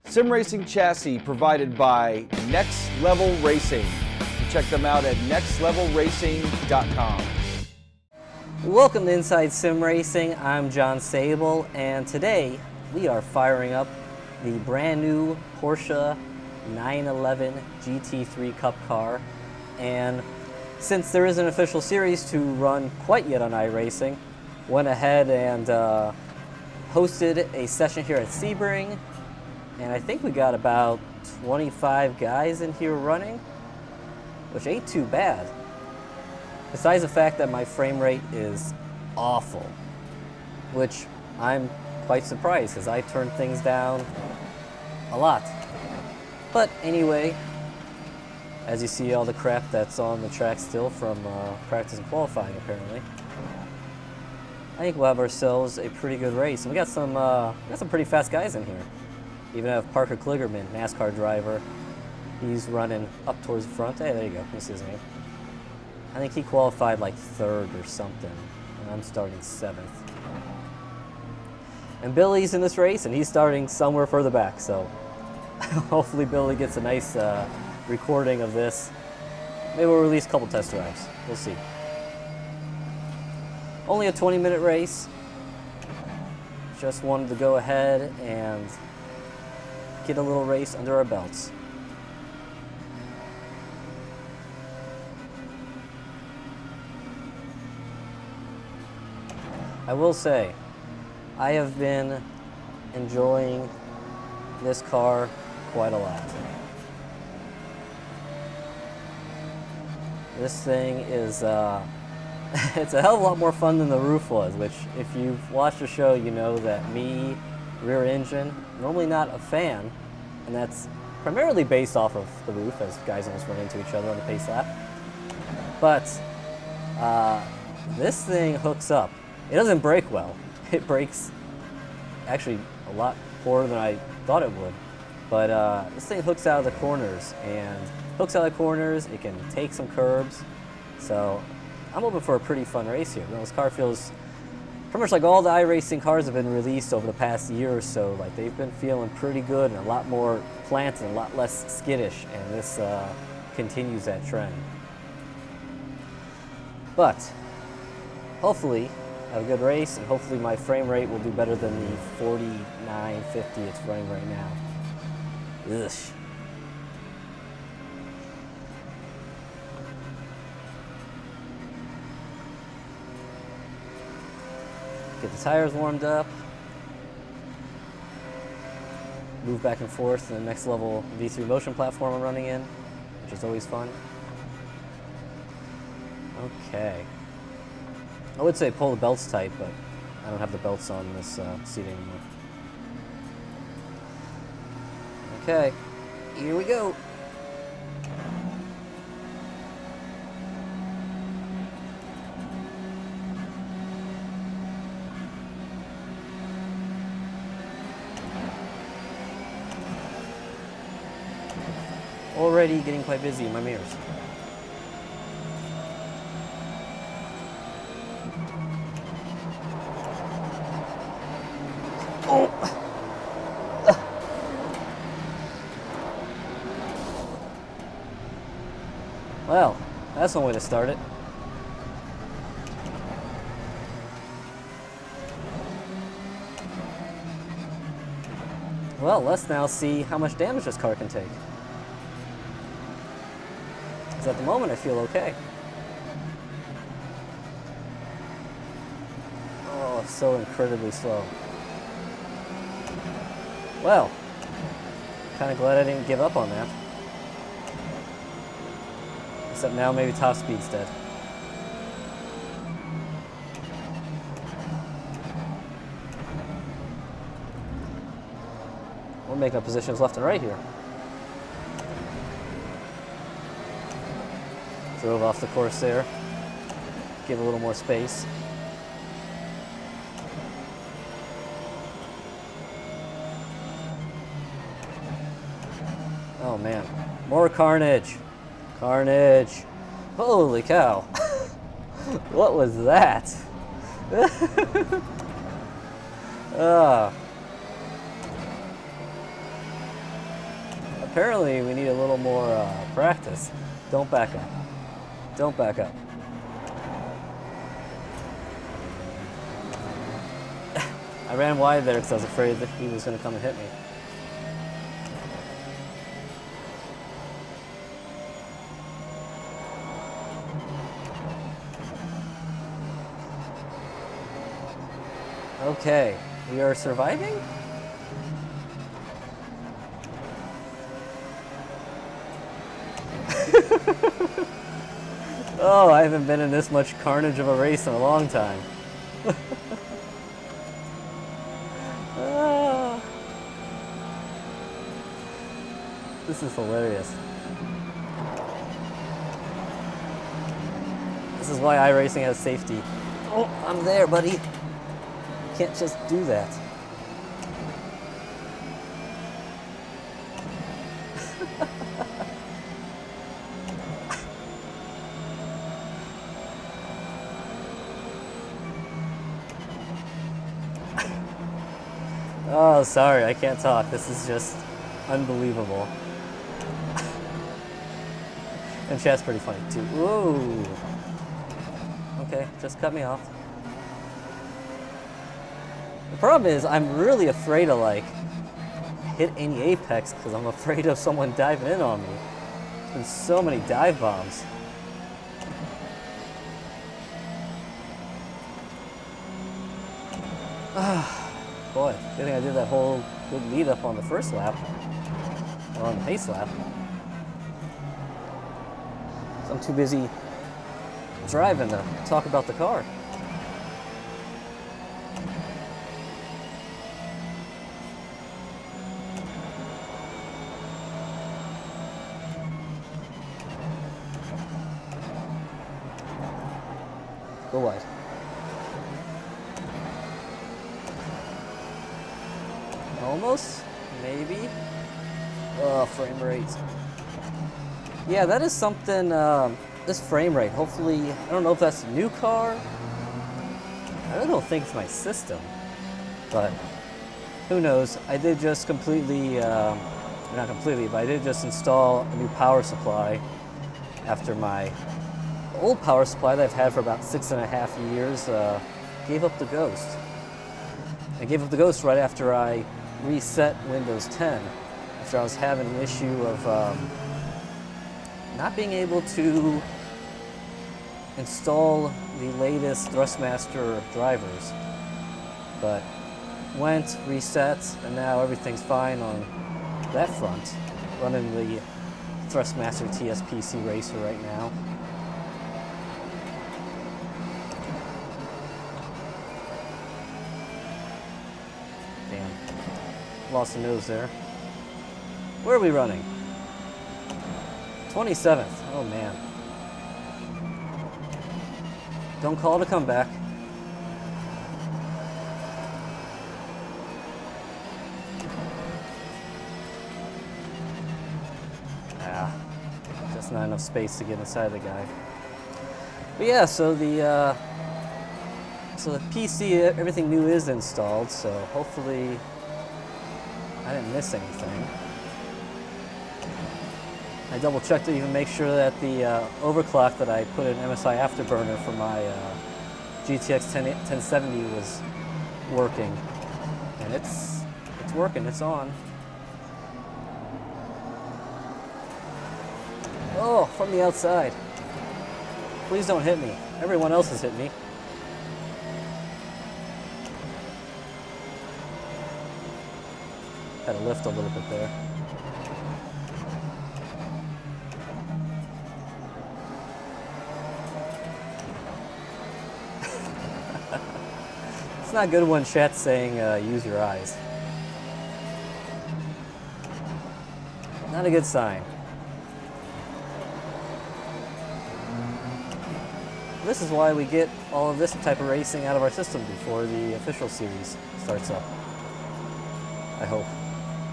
Sim racing chassis provided by Next Level Racing. Check them out at nextlevelracing.com. Welcome to Inside Sim Racing. I'm John Sable, and today we are firing up the brand new Porsche 911 GT3 Cup car. And since there isn't an official series to run quite yet on iRacing, went ahead and hosted a session here at Sebring, and I think we got about 25 guys in here running, which ain't too bad. Besides the fact that my frame rate is awful, which I'm quite surprised because I turn things down a lot. But anyway, as you see all the crap that's on the track still from practice and qualifying apparently, I think we'll have ourselves a pretty good race. And we got some pretty fast guys in here. Even have Parker Kligerman, NASCAR driver. He's running up towards the front. Hey, there you go. You see his name. I think he qualified like 3rd or something, and I'm starting 7th. And Billy's in this race, and he's starting somewhere further back, so hopefully Billy gets a nice recording of this. Maybe we'll release a couple test drives. We'll see. Only a 20-minute race. Just wanted to go ahead and get a little race under our belts. I will say, I have been enjoying this car quite a lot. This thing is, it's a hell of a lot more fun than the roof was, which if you've watched the show, you know that me, rear engine, normally not a fan, and that's primarily based off of the roof, as guys almost run into each other on the pace lap. But this thing hooks up. It doesn't brake well. It brakes actually a lot poorer than I thought it would. But this thing hooks out of the corners, and it can take some curbs. So I'm hoping for a pretty fun race here. This car feels pretty much like all the iRacing cars have been released over the past year or so. Like, they've been feeling pretty good and a lot more planted and a lot less skittish, and this continues that trend. But hopefully have a good race, and hopefully my frame rate will do better than the 4950 it's running right now. Ugh. Get the tires warmed up. Move back and forth to the next level V3 motion platform I'm running in, which is always fun. Okay. I would say pull the belts tight, but I don't have the belts on this seat anymore. Okay, here we go. Already getting quite busy in my mirrors. Well, that's one way to start it. Well, let's now see how much damage this car can take. Because at the moment I feel okay. Oh, it's so incredibly slow. Well, kind of glad I didn't give up on that. Except now maybe top speed's dead. We'll make up positions left and right here. Drove off the course there. Give a little more space. Oh man, more carnage. Carnage. Holy cow. What was that? Apparently, we need a little more practice. Don't back up. Don't back up. I ran wide there because I was afraid that he was going to come and hit me. Okay, we are surviving? Oh, I haven't been in this much carnage of a race in a long time. Ah. This is hilarious. This is why iRacing has safety. Oh, I'm there, buddy. You can't just do that. Oh, sorry, I can't talk. This is just unbelievable. And chat's pretty funny too. Whoa. Okay, just cut me off. The problem is I'm really afraid to like hit any apex because I'm afraid of someone diving in on me. There's been so many dive bombs. Boy, good thing I did that whole good lead up on the first lap, or on the pace lap. So I'm too busy driving to talk about the car. Go wide. Almost, maybe. Oh, frame rate. Yeah, that is something, this frame rate, hopefully, I don't know if that's a new car. I really don't think it's my system, but who knows. I did just completely, not completely, but I did just install a new power supply after my old power supply that I've had for about 6.5 years gave up the ghost. I gave up the ghost right after I reset Windows 10, after I was having an issue of not being able to install the latest Thrustmaster drivers. But went, reset, and now everything's fine on that front. Running the Thrustmaster TSPC Racer right now. Lost the nose there. Where are we running? 27th. Oh man. Don't call it a comeback. Just not enough space to get inside the guy. But yeah, so the PC, everything new is installed, so hopefully I didn't miss anything. I double checked to even make sure that the overclock that I put in MSI Afterburner for my GTX 1070 was working. And it's working, it's on. Oh, from the outside. Please don't hit me. Everyone else has hit me. Had to lift a little bit there. It's not good when chat's saying use your eyes. Not a good sign. This is why we get all of this type of racing out of our system before the official series starts up. I hope.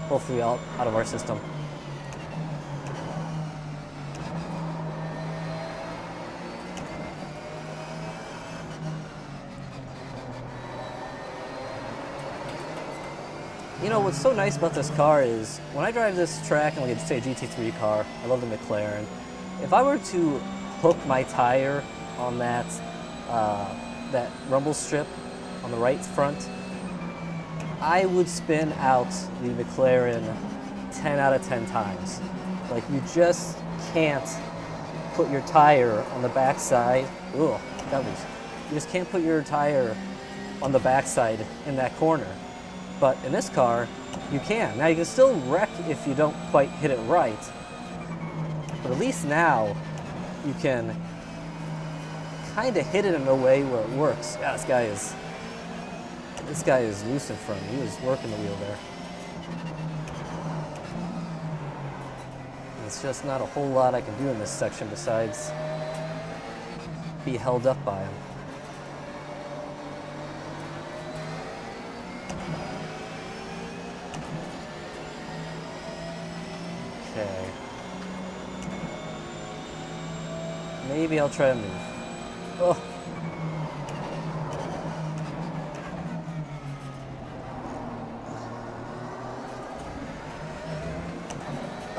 Hopefully out of our system. you know, what's so nice about this car is when I drive this track and like say a GT3 car, I love the McLaren. If I were to hook my tire on that rumble strip on the right front, I would spin out the McLaren 10 out of 10 times. Like, you just can't put your tire on the backside. Ugh, you just can't put your tire on the backside in that corner. But in this car, you can. Now, you can still wreck if you don't quite hit it right. But at least now, you can kind of hit it in a way where it works. Yeah, this guy is loose in front. He was working the wheel there. It's just not a whole lot I can do in this section besides be held up by him. Okay. Maybe I'll try to move. Oh.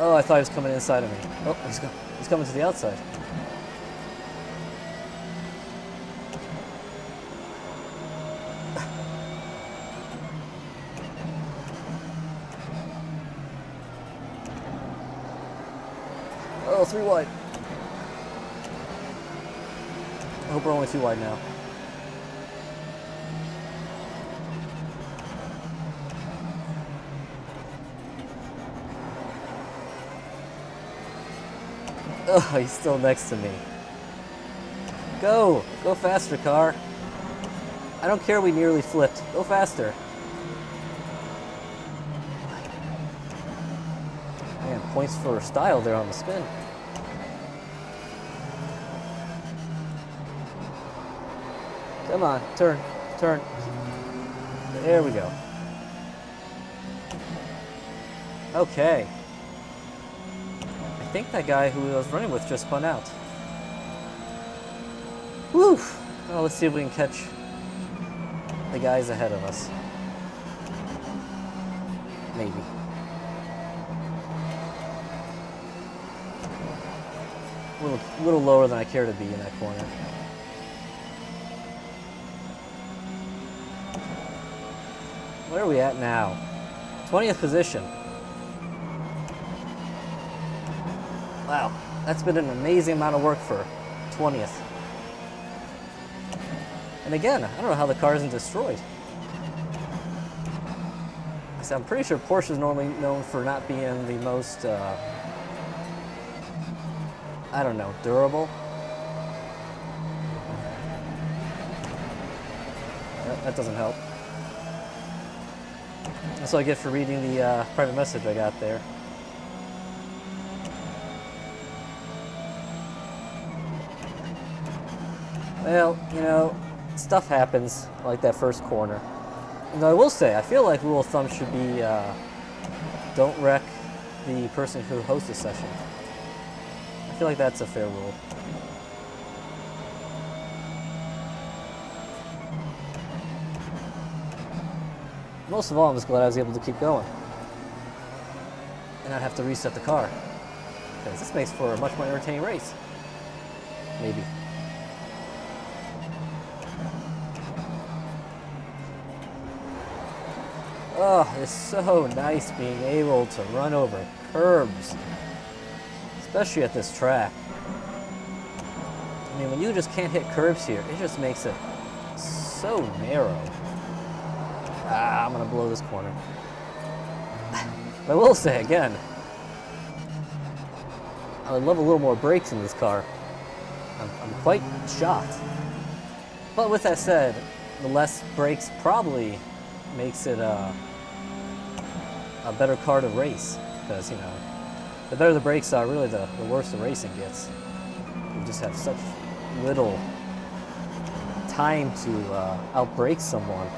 Oh, I thought he was coming inside of me. Oh, he's coming to the outside. Oh, 3 wide. I hope we're only 2 wide now. Oh, he's still next to me. Go faster, car. I don't care we nearly flipped. Go faster. Man, points for style there on the spin. Come on, turn. There we go. Okay. I think that guy who I was running with just spun out. Woo! Well, let's see if we can catch the guys ahead of us. Maybe. A little lower than I care to be in that corner. Where are we at now? 20th position. Wow, that's been an amazing amount of work for 20th. And again, I don't know how the car isn't destroyed. So I'm pretty sure Porsche is normally known for not being the most, I don't know, durable. That doesn't help. That's what I get for reading the private message I got there. Well, you know, stuff happens like that first corner. And I will say, I feel like rule of thumb should be don't wreck the person who hosts the session. I feel like that's a fair rule. Most of all, I'm just glad I was able to keep going and not have to reset the car, because this makes for a much more entertaining race. Maybe. Oh, it's so nice being able to run over curbs, especially at this track. I mean, when you just can't hit curbs here, it just makes it so narrow. Ah, I'm gonna blow this corner. But I will say again, I would love a little more brakes in this car. I'm quite shocked. But with that said, the less brakes probably makes it a better car to race, because, you know, the better the brakes are, really the worse the racing gets. You just have such little time to outbrake someone.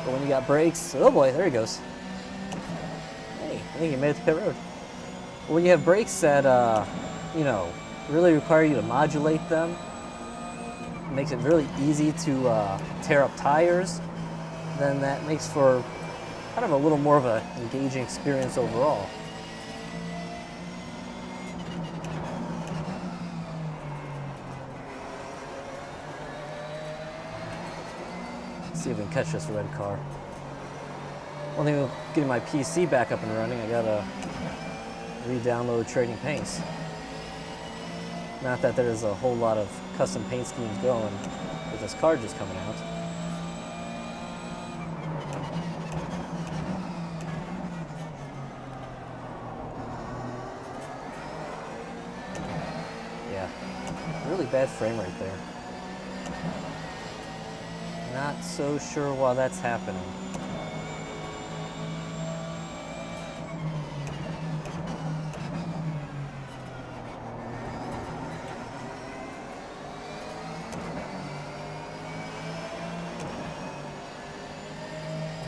But when you got brakes, oh boy, there he goes. Hey, I think he made it to pit road. But when you have brakes that, you know, really require you to modulate them, it makes it really easy to tear up tires. then that makes for kind of a little more of an engaging experience overall. Let's see if we can catch this red car. One thing with getting my PC back up and running, I gotta re-download Trading Paints. Not that there's a whole lot of custom paint schemes going with this car just coming out. Yeah, really bad frame rate there. Not so sure why that's happening.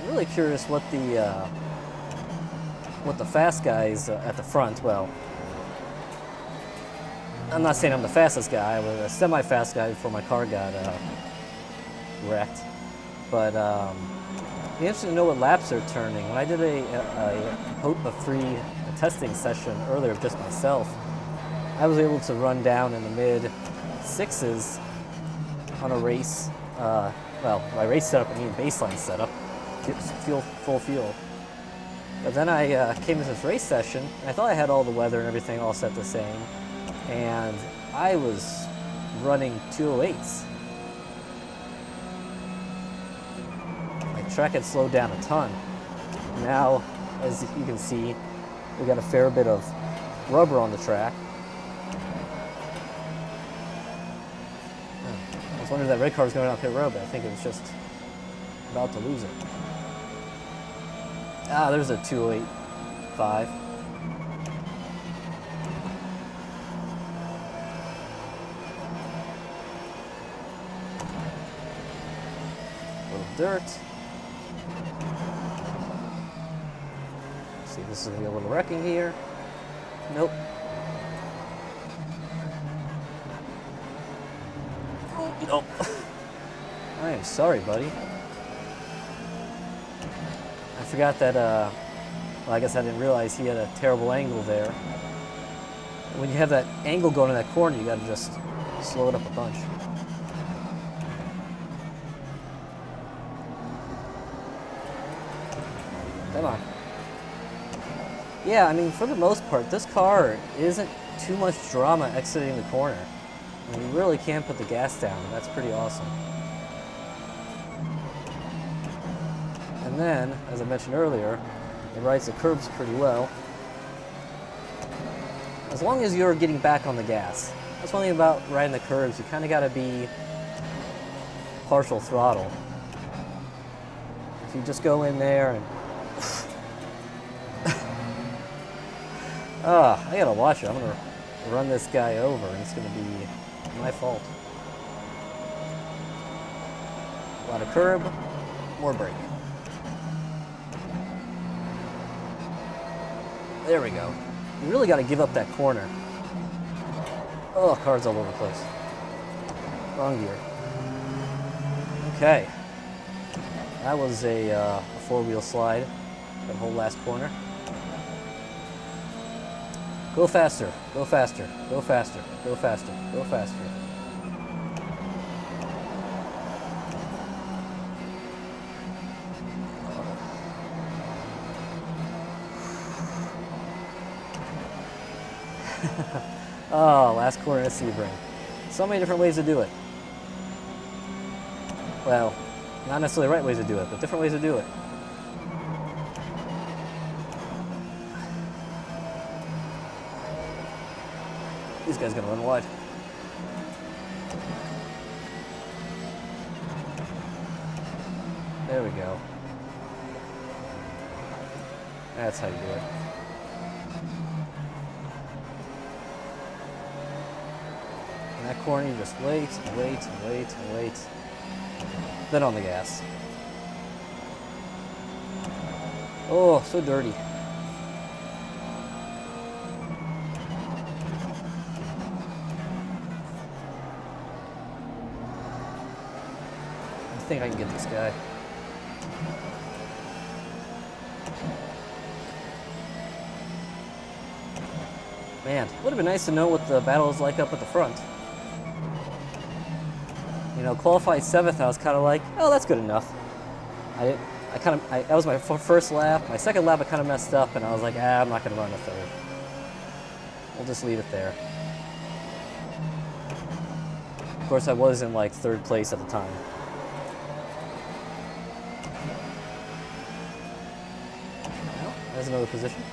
Really curious what the fast guys at the front. Well, I'm not saying I'm the fastest guy. I was a semi-fast guy before my car got wrecked. But be interesting to know what laps they're turning. When I did a free testing session earlier, just myself, I was able to run down in the mid sixes on a race. Well, my race setup, I mean baseline setup. Full fuel. But then I came to this race session, and I thought I had all the weather and everything all set the same, and I was running 208s. My track had slowed down a ton. Now, as you can see, we got a fair bit of rubber on the track. I was wondering if that red car was going down pit road, but I think it was just about to lose it. Ah, there's a 208.5. Little dirt. See, this is gonna be a little wrecking here. Nope. Nope. I am sorry, buddy. I forgot that, well, I guess I didn't realize he had a terrible angle there. When you have that angle going in that corner, you gotta just slow it up a bunch. Come on. Yeah, I mean, for the most part, this car isn't too much drama exiting the corner. I mean, you really can put the gas down. That's pretty awesome. And then, as I mentioned earlier, it rides the curbs pretty well. As long as you're getting back on the gas. That's one thing about riding the curbs. You kind of got to be partial throttle. If you just go in there and... I got to watch it. I'm going to run this guy over, and it's going to be my fault. A lot of curb, more brake. There we go. You really got to give up that corner. Oh, car's all over the place. Wrong gear. Okay. That was a four-wheel slide. That whole last corner. Go faster, go faster, go faster, go faster, go faster. Oh, last corner at Sebring. So many different ways to do it. Well, not necessarily right ways to do it, but different ways to do it. This guy's gonna run wide. There we go. That's how you do it. In that corner, you just wait and wait and wait and wait. Then on the gas. Oh, so dirty. I think I can get this guy. Man, it would have been nice to know what the battle is like up at the front. You know, qualified 7th, I was kind of like, oh, that's good enough. That was my first lap. My second lap, I kind of messed up, and I was like, I'm not going to run a 3rd. We'll just leave it there. Of course, I was in like 3rd place at the time. Well, there's another position.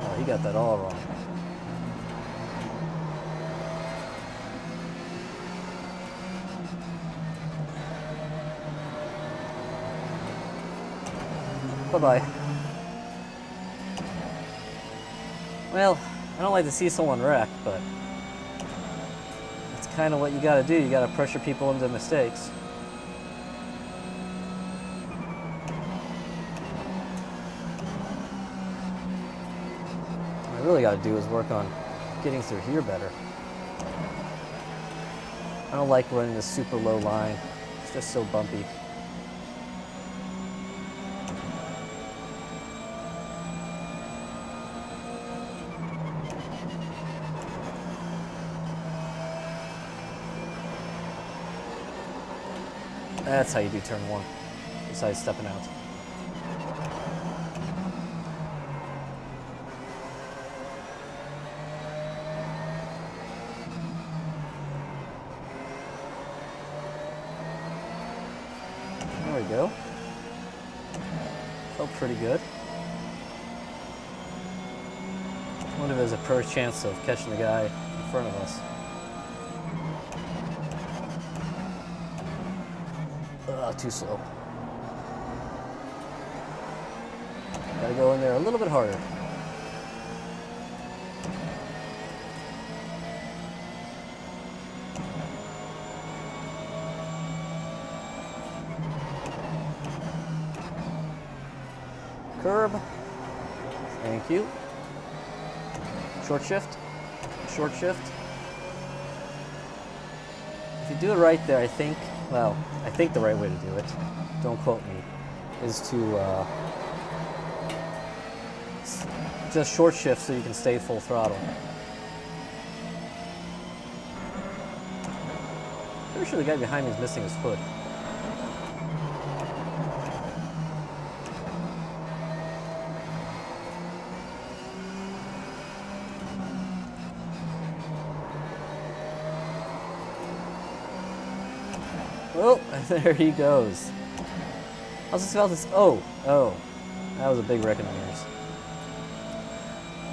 Oh, he got that all wrong. Bye-bye. Well, I don't like to see someone wreck, but that's kind of what you gotta do. You gotta pressure people into mistakes. What I really gotta do is work on getting through here better. I don't like running this super low line. It's just so bumpy. That's how you do turn 1, besides stepping out. There we go. Felt pretty good. I wonder if there's a first chance of catching the guy in front of us. Too slow. Gotta go in there a little bit harder. Curb. Thank you. Short shift. Short shift. If you do it right there, I think the right way to do it, don't quote me, is to just short shift so you can stay full throttle. Pretty sure the guy behind me is missing his hood. Oh, there he goes. I was just about this. Oh, that was a big wreck in the mirrors.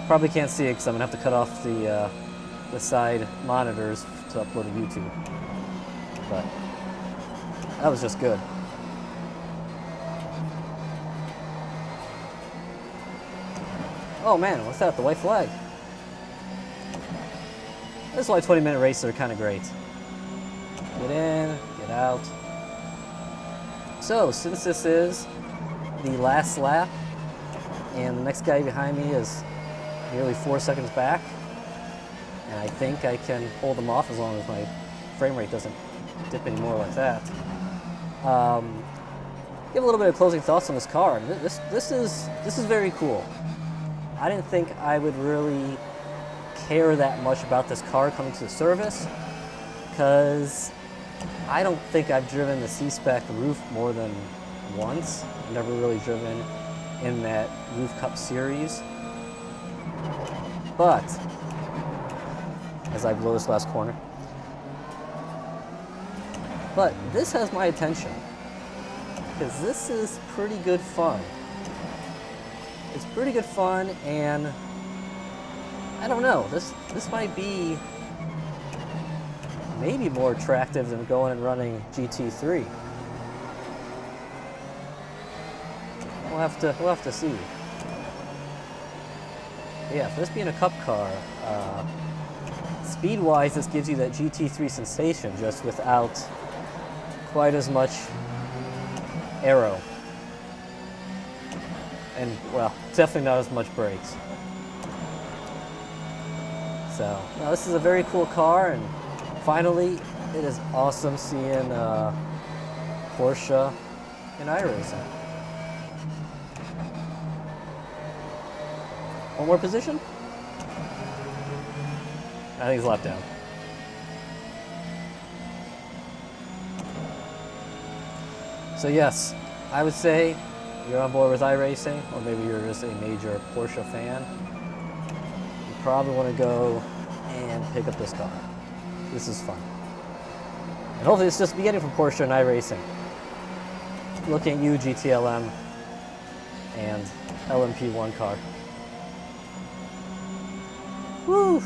Probably can't see it because I'm gonna have to cut off the side monitors to upload to YouTube. But that was just good. Oh man, what's that? The white flag. This is why 20-minute races are kind of great. Get in, get out. So, since this is the last lap, and the next guy behind me is nearly 4 seconds back, and I think I can hold him off as long as my frame rate doesn't dip anymore like that. Give a little bit of closing thoughts on this car. This is very cool. I didn't think I would really care that much about this car coming to the service, because I don't think I've driven the C-Spec roof more than once. I've never really driven in that Roof Cup series. But, as I blow this last corner, but this has my attention, because this is pretty good fun. It's pretty good fun, and I don't know, this might be maybe more attractive than going and running GT3. We'll have to see. Yeah, for this being a Cup car, speed-wise, this gives you that GT3 sensation, just without quite as much aero. And, well, definitely not as much brakes. So, no, this is a very cool car, and finally, it is awesome seeing Porsche in iRacing. One more position? I think he's lap down. So yes, I would say you're on board with iRacing, or maybe you're just a major Porsche fan. You probably want to go and pick up this car. This is fun. And hopefully it's just the beginning for Porsche and iRacing. Looking at you, GTLM, and LMP1 car. Woo!